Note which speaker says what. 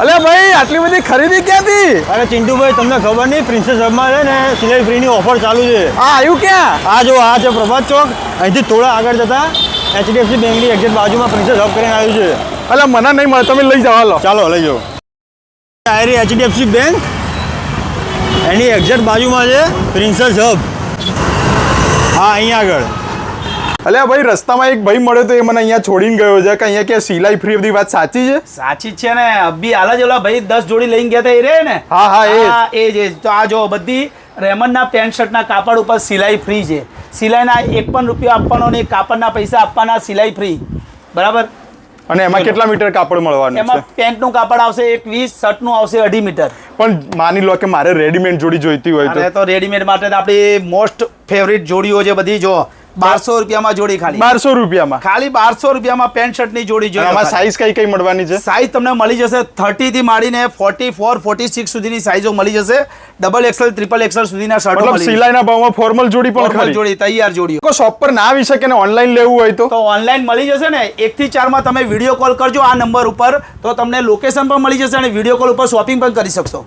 Speaker 1: અલે ભાઈ આટલી બધી ખરીદી ક્યાંથી?
Speaker 2: અરે ચિંટુભાઈ તમને ખબર નહીં પ્રિન્સેસ હબમાં છે ને સિલાઈ ફ્રીની ઓફર ચાલુ છે.
Speaker 1: આ આવ્યું ક્યાં?
Speaker 2: આ જો આ છે પ્રભાત ચોક, અહીંથી થોડા આગળ જતા HDFC બેંકની એક્ઝેક્ટ બાજુમાં પ્રિન્સેસ હબ કરીને આવ્યું છે.
Speaker 1: અલે મને નહીં મળે, તમે લઈ જાઓ. હાલો
Speaker 2: ચાલો લઈ જાઓ. આ રહી HDFC બેંક, એની એક્ઝેક્ટ બાજુમાં છે પ્રિન્સેસ હબ. હા અહીંયા આગળ.
Speaker 1: અલે ભાઈ રસ્તામાં એક ભાઈ મળ્યો તો એ મને અહીંયા છોડીને ગયો છે કે અહીંયા કે સિલાઈ ફ્રી બધી વાત સાચી છે?
Speaker 3: સાચી જ છે ને. અભી હાલ જ ઓલા ભાઈ 10 જોડી લઈને ગયા હતા એ રે ને.
Speaker 1: હા
Speaker 3: એ જ. તો આ જો બધી રેમન્ડના પેન્ટ શર્ટના કાપડ ઉપર સિલાઈ ફ્રી છે. સિલાઈના એક પણ રૂપિયો આપવાનો નહીં, કાપડના પૈસા આપવાના, સિલાઈ ફ્રી. બરાબર.
Speaker 1: અને એમાં કેટલા મીટર કાપડ મળવાનું
Speaker 3: એમાં
Speaker 1: છે?
Speaker 3: પેન્ટનું કાપડ આવશે 21, શર્ટનું આવશે 2.5 મીટર.
Speaker 1: પણ માની લો કે મારે રેડીમેડ જોડી જોઈતી હોય
Speaker 3: અને તો રેડીમેડ માટે તો આપણી મોસ્ટ ફેવરિટ જોડીઓ છે બધી. જો 1200 રૂપિયામાં જોડી, ખાલી
Speaker 1: 1200 રૂપિયામાં.
Speaker 3: ખાલી 1200 રૂપિયામાં પેન્ટ શર્ટની જોડી જોઈએ.
Speaker 1: આમાં સાઈઝ કઈ કઈ મળવાની છે?
Speaker 3: સાઈઝ તમને મળી જશે 30 થી માંડીને 44, 46 સુધીની સાઈઝો મળી જશે. XXL, XXL સુધીના શર્ટો
Speaker 1: મતલબ
Speaker 3: મળી જશે.
Speaker 1: સિલાઈના ભાવમાં ફોર્મલ જોડી પણ
Speaker 3: ફોર્મલ
Speaker 1: ખરી?
Speaker 3: જોડી, તૈયાર જોડીઓ.
Speaker 1: કોઈ શોપ પર ના આવી શકે ને ઓનલાઈન લેવું હોય તો?
Speaker 3: તો ઓનલાઈન મળી જશે ને. 1 થી 4 માં તમે વિડીયો કોલ કરજો આ નંબર ઉપર, તો તમને લોકેશન પણ મળી જશે અને વિડીયો કોલ ઉપર શોપિંગ પણ કરી શકશો.